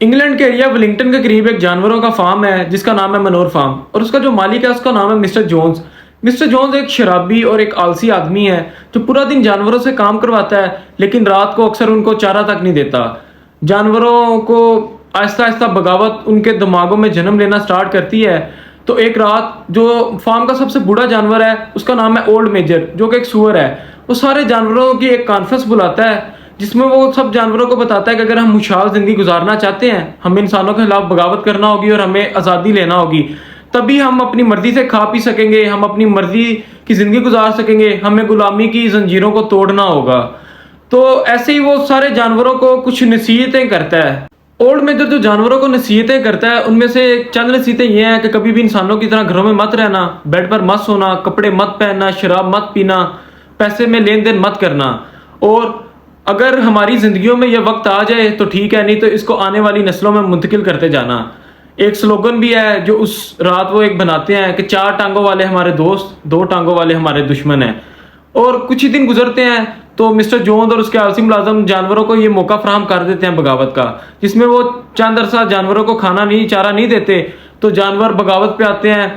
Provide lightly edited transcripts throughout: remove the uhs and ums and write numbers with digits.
England के area Wellington के करीब एक जानवरों का फार्म है जिसका नाम है मनोर फार्म, और उसका जो मालिक है उसका नाम है मिस्टर जोन्स। मिस्टर जोन्स एक शराबी और एक आलसी आदमी है जो पूरा दिन जानवरों से काम करवाता है, लेकिन रात को अक्सर उनको चारा तक नहीं देता। जानवरों को आहिस्ता आहिस्ता बगावत उनके दिमागों में जन्म लेना स्टार्ट करती है। तो एक रात जो फार्म का सबसे बूढ़ा जानवर है उसका नाम है ओल्ड मेजर, जो कि एक सुअर है। वो सारे जानवरों की एक कॉन्फ्रेंस बुलाता है जिसमें वो सब जानवरों को बताता है कि अगर हम खुशहाल जिंदगी गुजारना चाहते हैं, हमें इंसानों के खिलाफ बगावत करना होगी और हमें आज़ादी लेना होगी, तभी हम अपनी मर्जी से खा पी सकेंगे, हम अपनी मर्जी की जिंदगी गुजार सकेंगे, हमें गुलामी की जंजीरों को तोड़ना होगा। तो ऐसे ही वो सारे जानवरों को कुछ नसीहतें करता है। ओल्ड मेजर जो जानवरों को नसीहतें करता है उनमें से चंद नसीहतें ये हैं कि कभी भी इंसानों की तरह घरों में मत रहना, बेड पर मत सोना, कपड़े मत पहनना, शराब मत पीना, पैसे में लेन देन मत करना, और अगर हमारी जिंदगियों में यह वक्त आ जाए तो ठीक है, नहीं तो इसको आने वाली नस्लों में मुंतकिल करते जाना। एक स्लोगन भी है जो उस रात वो एक बनाते हैं कि 4 टांगों वाले हमारे दोस्त, 2 टांगों वाले हमारे दुश्मन हैं। और कुछ ही दिन गुजरते हैं तो मिस्टर जोन्स और उसके आलसी मुलाजम जानवरों को ये मौका फराहम कर देते हैं बगावत का, जिसमें वो चंद अरसा जानवरों को चारा नहीं देते तो जानवर बगावत पे आते हैं।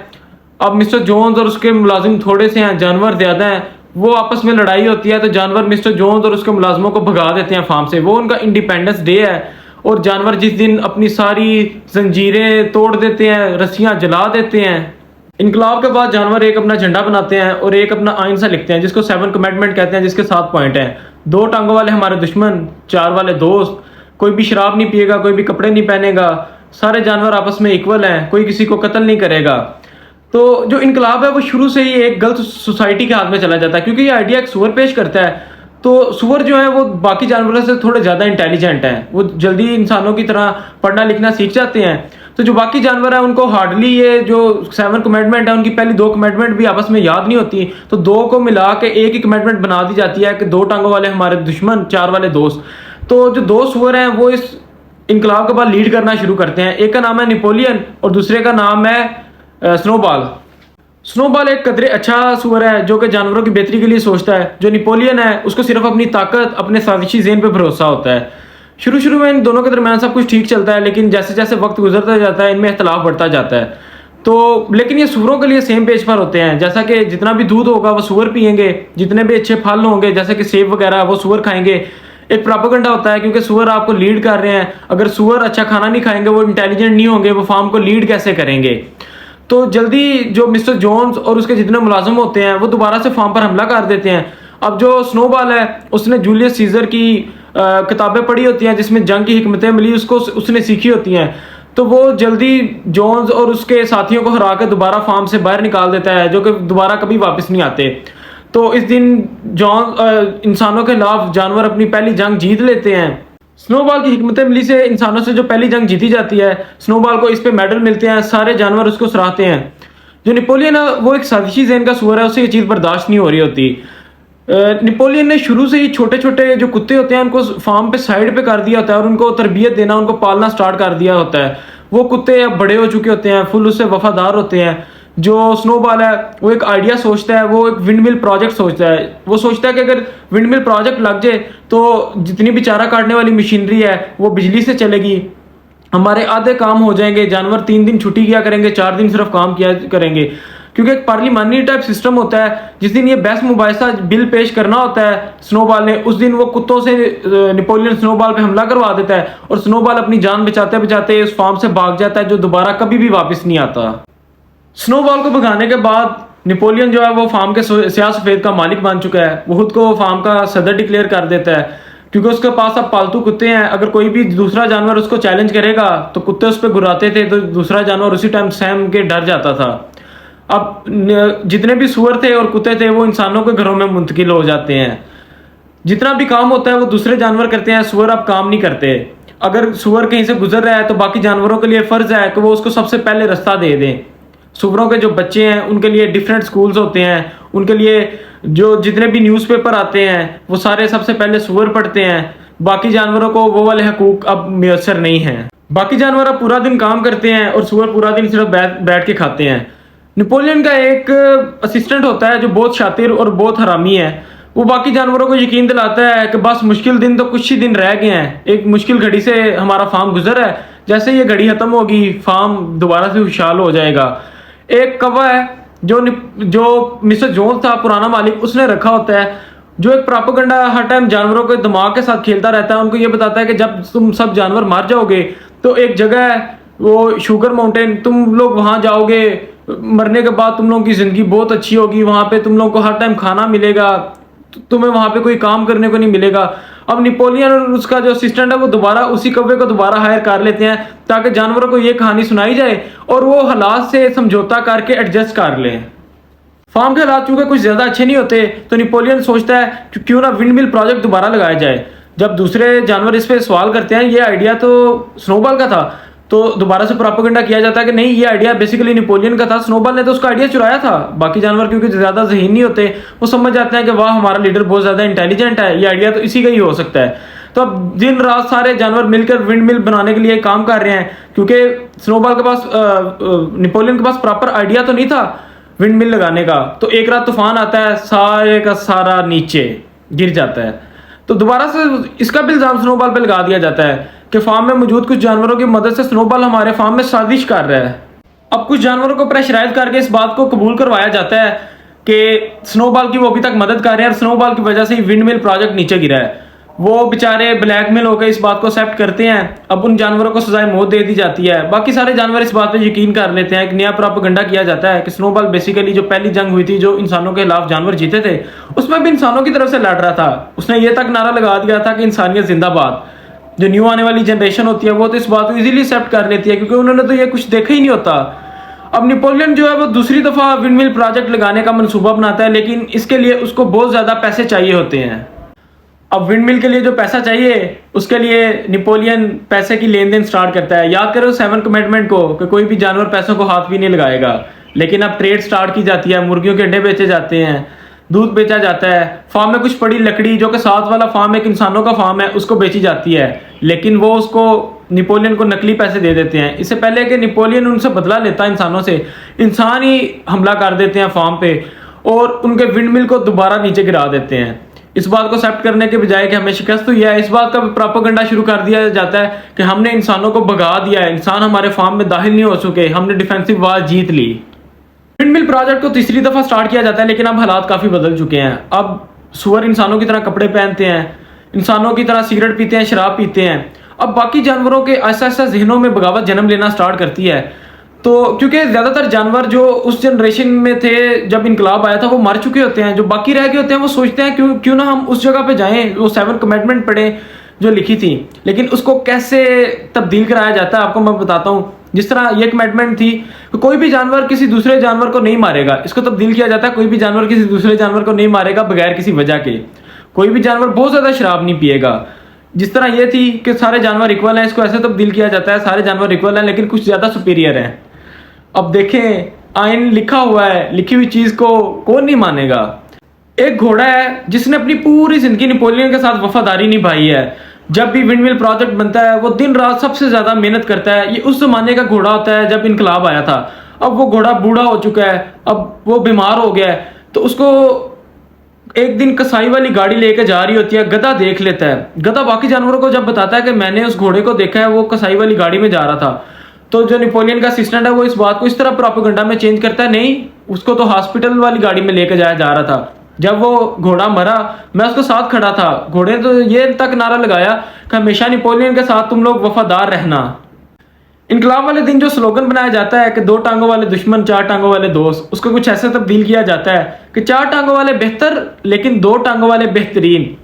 अब मिस्टर जोन्स और उसके मुलाजिम थोड़े से हैं, जानवर ज्यादा हैं, वो आपस में लड़ाई होती है तो जानवर मिस्टर जोन्स और उसके मुलाजमों को भगा देते हैं फार्म से। वो उनका इंडिपेंडेंस डे है और जानवर जिस दिन अपनी सारी जंजीरें तोड़ देते हैं, रस्सियां जला देते हैं। इनकलाब के बाद जानवर एक अपना झंडा बनाते हैं और एक अपना आइन सा लिखते हैं जिसको 7 कमेंटमेंट कहते हैं, जिसके 7 पॉइंट हैं। 2 टांगों वाले हमारे दुश्मन, 4 वाले दोस्त, कोई भी शराब नहीं पिएगा, कोई भी कपड़े नहीं पहनेगा, सारे जानवर आपस में इक्वल हैं, कोई किसी को कत्ल नहीं करेगा। तो जो इनकलाब है वो शुरू से ही एक गलत सोसाइटी के हाथ में चला जाता है, क्योंकि ये आइडिया एक सुअर पेश करता है। तो सुअर जो है वो बाकी जानवरों से थोड़े ज़्यादा इंटेलिजेंट हैं, वो जल्दी इंसानों की तरह पढ़ना लिखना सीख जाते हैं। तो जो बाकी जानवर हैं उनको हार्डली ये जो 7 कमेंटमेंट है उनकी पहली 2 कमेंटमेंट भी आपस में याद नहीं होती, तो 2 को मिला के एक ही कमेंटमेंट बना दी जाती है कि 2 टांगों वाले हमारे दुश्मन, 4 वाले दोस्त। तो जो 2 सुअर हैं वो इस इनकलाब के बाद लीड करना शुरू करते हैं। एक का नाम है नेपोलियन और दूसरे का नाम है स्नोबॉल। स्नोबॉल एक कदरे अच्छा सुअर है जो कि जानवरों की बेहतरी के लिए सोचता है। जो नेपोलियन है उसको सिर्फ अपनी ताकत, अपने साजिशी ज़हन पे भरोसा होता है। शुरू में इन दोनों के दरमियान सब कुछ ठीक चलता है, लेकिन जैसे जैसे वक्त गुजरता जाता है इनमें इख्तलाफ बढ़ता जाता है। तो लेकिन ये सुअरों के लिए सेम पेज पर होते हैं, जैसा कि जितना भी दूध होगा वो सुअर पियेंगे, जितने भी अच्छे फल होंगे जैसे कि सेब वगैरह वो सुअर खाएंगे। एक प्रोपेगेंडा होता है क्योंकि सुअर आपको लीड कर रहे हैं, अगर सुअर अच्छा खाना नहीं खाएंगे, वो इंटेलिजेंट नहीं होंगे, वो फार्म को लीड कैसे करेंगे। तो जल्दी जो मिस्टर जोन्स और उसके जितने मुलाजिम होते हैं वो दोबारा से फार्म पर हमला कर देते हैं। अब जो स्नोबॉल है उसने जूलियस सीजर की किताबें पढ़ी होती हैं जिसमें जंग की हिकमतें मिली, उसको उसने सीखी होती हैं। तो वो जल्दी जोन्स और उसके साथियों को हरा कर दोबारा फार्म से बाहर निकाल देता है, जो कि दोबारा कभी वापस नहीं आते। तो इस दिन इंसानों के खिलाफ जानवर अपनी पहली जंग जीत लेते हैं। स्नोबॉल की हिकमत मिली से इंसानों से जो पहली जंग जीती जाती है, स्नोबॉल को इस पे मेडल मिलते हैं, सारे जानवर उसको सराहते हैं। जो नेपोलियन है वो एक साजिशी ज़हन का सुअर है, उसे ये चीज़ बर्दाश्त नहीं हो रही होती। नेपोलियन ने शुरू से ही छोटे छोटे जो कुत्ते होते हैं उनको फार्म पे साइड पे कर दिया होता है और उनको तरबियत देना, उनको पालना स्टार्ट कर दिया होता है। वो कुत्ते अब बड़े हो चुके होते हैं, फुल उससे वफादार होते हैं। जो स्नोबॉल है वो एक आइडिया सोचता है, वो एक विंडमिल प्रोजेक्ट सोचता है। वो सोचता है कि अगर विंडमिल प्रोजेक्ट लग जाए तो जितनी भी चारा काटने वाली मशीनरी है वो बिजली से चलेगी, हमारे आधे काम हो जाएंगे, जानवर 3 दिन छुट्टी किया करेंगे, 4 दिन सिर्फ काम किया करेंगे। क्योंकि एक पार्लिमानी टाइप सिस्टम होता है, जिस दिन ये बहस मुबाहिसा बिल पेश करना होता है स्नोबॉल ने, उस दिन वो कुत्तों से नेपोलियन स्नोबॉल पे हमला करवा देता है और स्नोबॉल अपनी जान बचाते बचाते उस फार्म से भाग जाता है, जो दोबारा कभी भी वापस नहीं आता। स्नोबॉल को भगाने के बाद नेपोलियन जो है वो फार्म के स्याह सफेद का मालिक बन चुका है। वो खुद को फार्म का सदर डिक्लेयर कर देता है क्योंकि उसके पास अब पालतू कुत्ते हैं। अगर कोई भी दूसरा जानवर उसको चैलेंज करेगा तो कुत्ते उस पर गुर्राते थे, तो दूसरा जानवर उसी टाइम सहम के डर जाता था। अब जितने भी सुअर थे और कुत्ते थे वो इंसानों के घरों में मुंतकिल हो जाते हैं। जितना भी काम होता है वो दूसरे जानवर करते हैं, सुअर अब काम नहीं करते। अगर सुअर कहीं से गुजर रहा है तो बाकी जानवरों के लिए फर्ज है कि वो उसको सबसे पहले रास्ता दे दें। सुअरों के जो बच्चे हैं उनके लिए डिफरेंट स्कूल्स होते हैं, उनके लिए जो जितने भी न्यूज़पेपर आते हैं वो सारे सबसे पहले सुअर पढ़ते हैं। बाकी जानवरों को वो वाले हकूक अब मैसर नहीं हैं। बाकी जानवर अब पूरा दिन काम करते हैं और सुअर पूरा दिन सिर्फ बैठ के खाते हैं। नेपोलियन का एक असिस्टेंट होता है जो बहुत शातिर और बहुत हरामी है। वो बाकी जानवरों को यकीन दिलाता है कि बस मुश्किल दिन तो कुछ ही दिन रह गए हैं, एक मुश्किल घड़ी से हमारा फार्म गुजर है, जैसे ये घड़ी खत्म होगी फार्म दोबारा से खुशहाल हो जाएगा। एक कौवा है जो मिस्टर जोन्स था पुराना मालिक, उसने रखा होता है, जो एक प्रोपेगेंडा हर टाइम जानवरों के दिमाग के साथ खेलता रहता है। उनको ये बताता है कि जब तुम सब जानवर मर जाओगे तो एक जगह है वो शुगर माउंटेन, तुम लोग वहां जाओगे, मरने के बाद तुम लोगों की जिंदगी बहुत अच्छी होगी, वहां पे तुम लोगों को हर टाइम खाना मिलेगा, तुम्हें वहां पे कोई काम करने को नहीं मिलेगा। अब नेपोलियन और उसका जो असिस्टेंट है वो दोबारा उसी कौवे को दोबारा हायर कर लेते हैं ताकि जानवरों को ये कहानी सुनाई जाए और वो हालात से समझौता करके एडजस्ट कर लें। फार्म के हालात चूंकि कुछ ज्यादा अच्छे नहीं होते तो नेपोलियन सोचता है कि क्यों ना विंड मिल प्रोजेक्ट दोबारा लगाया जाए। जब दूसरे जानवर इस पे सवाल करते हैं, ये आइडिया तो स्नोबॉल का था, तो दोबारा से प्रोपेगेंडा किया जाता है कि नहीं, ये आइडिया बेसिकली नेपोलियन का था, स्नोबॉल ने तो उसका आइडिया चुराया था। बाकी जानवर क्योंकि ज्यादा ज़हीन नहीं होते, वो समझ जाते हैं कि वाह हमारा लीडर बहुत ज्यादा इंटेलिजेंट है, ये आइडिया तो इसी का ही हो सकता है। तो अब दिन रात सारे जानवर मिलकर विंड मिल बनाने के लिए काम कर रहे हैं, क्योंकि स्नोबॉल के पास नेपोलियन के पास प्रॉपर आइडिया तो नहीं था विंड मिल लगाने का। तो एक रात तूफान आता है, सारे का सारा नीचे गिर जाता है। तो दोबारा से इसका भी इल्जाम स्नोबॉल पे लगा दिया जाता है कि फार्म में मौजूद कुछ जानवरों की मदद से स्नोबॉल हमारे फार्म में साजिश कर रहा है। अब कुछ जानवरों को प्रेशराइज करके इस बात को कबूल करवाया जाता है कि स्नोबॉल की वो अभी तक मदद कर रहे हैं और स्नोबॉल की वजह से ही विंड मिल प्रोजेक्ट नीचे गिरा है। वो बेचारे ब्लैकमेल होकर इस बात को एक्सेप्ट करते हैं। अब उन जानवरों को सजाए मौत दे दी जाती है। बाकी सारे जानवर इस बात पे यकीन कर लेते हैं। एक नया प्रोपेगेंडा किया जाता है कि स्नोबॉल बेसिकली जो पहली जंग हुई थी जो इंसानों के खिलाफ जानवर जीते थे, उसमें भी इंसानों की तरफ से लड़ रहा था। उसने ये तक नारा लगा दिया था कि इंसानियत जिंदाबाद। जो न्यू आने वाली जनरेशन होती है वो तो इस बात को इजीली एक्सेप्ट कर लेती है, क्योंकि उन्होंने तो ये कुछ देखा ही नहीं होता। अब नेपोलियन जो है वो दूसरी दफा विंड मिल प्रोजेक्ट लगाने का मंसूबा बनाता है, लेकिन इसके लिए उसको बहुत ज्यादा पैसे चाहिए होते हैं। अब विंड मिल के लिए जो पैसा चाहिए उसके लिए नेपोलियन पैसे की लेन देन स्टार्ट करता है। याद करो 7 कमिटमेंट को कि कोई भी जानवर पैसों को हाथ भी नहीं लगाएगा। लेकिन अब ट्रेड स्टार्ट की जाती है, मुर्गियों के अंडे बेचे जाते हैं, दूध बेचा जाता है, फार्म में कुछ पड़ी लकड़ी जो कि साथ वाला फार्म एक इंसानों का फार्म है उसको बेची जाती है, लेकिन वो उसको नेपोलियन को नकली पैसे दे देते हैं। इससे पहले कि नेपोलियन उनसे बदला लेता इंसानों से, इंसान ही हमला कर देते हैं फार्म पे और उनके विंड मिल को दोबारा नीचे गिरा देते हैं। इस बात को एक्सेप्ट करने के बजाय कि हमें शिकस्त हुई है, इस बात का प्रोपेगेंडा शुरू कर दिया जाता है कि हमने इंसानों को भगा दिया है, इंसान हमारे फार्म में दाखिल नहीं हो चुके, हमने डिफेंसिव वार जीत ली। विंड मिल प्रोजेक्ट को तीसरी दफा स्टार्ट किया जाता है, लेकिन अब हालात काफी बदल चुके हैं। अब सुअर इंसानों की तरह कपड़े पहनते हैं, इंसानों की तरह सिगरेट पीते हैं, शराब पीते हैं। अब बाकी जानवरों के ऐसा ऐसा जहनों में बगावत जन्म लेना स्टार्ट करती है। तो क्योंकि ज्यादातर जानवर जो उस जनरेशन में थे जब इनकलाब आया था वो मर चुके होते हैं, जो बाकी रह गए होते हैं वो सोचते हैं क्यों ना हम उस जगह पे जाएं, वो 7 कमिटमेंट पढ़ें जो लिखी थी। लेकिन उसको कैसे तब्दील कराया जाता है आपको मैं बताता हूँ। जिस तरह ये कमिटमेंट थी कि कोई भी जानवर किसी दूसरे जानवर को नहीं मारेगा, इसको तब्दील किया जाता है कोई भी जानवर किसी दूसरे जानवर को नहीं मारेगा बगैर किसी वजह के। कोई भी जानवर बहुत ज्यादा शराब नहीं पिएगा। जिस तरह ये थी कि सारे जानवर इक्वल हैं, इसको ऐसे तब्दील किया जाता है सारे जानवर इक्वल हैं लेकिन कुछ ज्यादा सुपीरियर हैं। अब देखें, आइन लिखा हुआ है, लिखी हुई चीज को कौन नहीं मानेगा। एक घोड़ा है जिसने अपनी पूरी जिंदगी नेपोलियन के साथ वफादारी निभाई है। जब भी विंड मिल प्रोजेक्ट बनता है वो दिन रात सबसे ज्यादा मेहनत करता है। ये उस जमाने का घोड़ा होता है जब इनकलाब आया था। अब वो घोड़ा बूढ़ा हो चुका है, अब वो बीमार हो गया है, तो उसको एक दिन कसाई वाली गाड़ी लेकर जा रही होती है। गधा देख लेता है। गधा बाकी जानवरों को जब बताता है कि मैंने उस घोड़े को देखा है, वो कसाई वाली गाड़ी में जा रहा था, तो जो नेपोलियन का असिस्टेंट है वो इस बात को इस तरह प्रोपेगेंडा में चेंज करता है, नहीं उसको तो हॉस्पिटल वाली गाड़ी में लेकर जाया जा रहा था। जब वो घोड़ा मरा मैं उसके साथ खड़ा था। घोड़े ने तो ये तक नारा लगाया कि हमेशा नेपोलियन के साथ तुम लोग वफादार रहना। इनकलाब वाले दिन जो स्लोगन बनाया जाता है कि 2 टांगों वाले दुश्मन 4 टांगों वाले दोस्त, उसको कुछ ऐसे तब्दील किया जाता है कि 4 टांगों वाले बेहतर लेकिन 2 टांगों वाले बेहतरीन।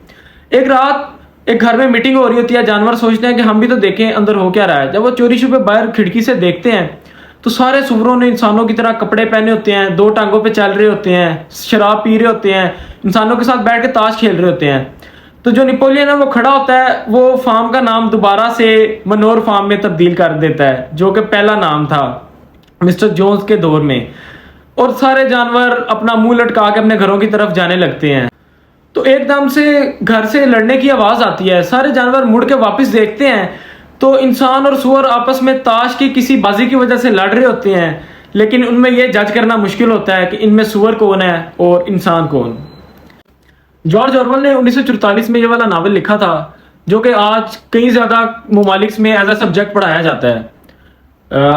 एक रात एक घर में मीटिंग हो रही होती है। जानवर सोचते हैं कि हम भी तो देखें अंदर हो क्या रहा है। जब वो चोरी छुपे बाहर खिड़की से देखते हैं तो सारे सुअरों ने इंसानों की तरह कपड़े पहने होते हैं, 2 टांगों पे चल रहे होते हैं, शराब पी रहे होते हैं, इंसानों के साथ बैठ के ताश खेल रहे होते हैं। तो जो नेपोलियन है वो खड़ा होता है, वो फार्म का नाम दोबारा से मनोर फार्म में तब्दील कर देता है, जो कि पहला नाम था मिस्टर जोन्स के दौर में। और सारे जानवर अपना मुंह लटका के अपने घरों की तरफ जाने लगते हैं। तो एकदम से घर से लड़ने की आवाज आती है। सारे जानवर मुड़ के वापस देखते हैं तो इंसान और सुअर आपस में ताश की किसी बाजी की वजह से लड़ रहे होते हैं, लेकिन उनमें यह जज करना मुश्किल होता है कि इनमें सुअर कौन है और इंसान कौन। जॉर्ज ऑरवेल ने 1944 में ये वाला नावल लिखा था जो कि आज कई ज़्यादा ममालिक्स में एज अ सब्जेक्ट पढ़ाया जाता है।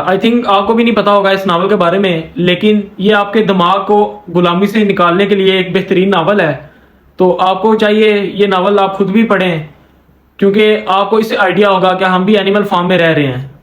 आई थिंक आपको भी नहीं पता होगा इस नावल के बारे में, लेकिन ये आपके दिमाग को गुलामी से निकालने के लिए एक बेहतरीन नावल है। तो आपको चाहिए ये नावल आप खुद भी पढ़ें, क्योंकि आपको इससे आइडिया होगा कि हम भी एनिमल फार्म में रह रहे हैं।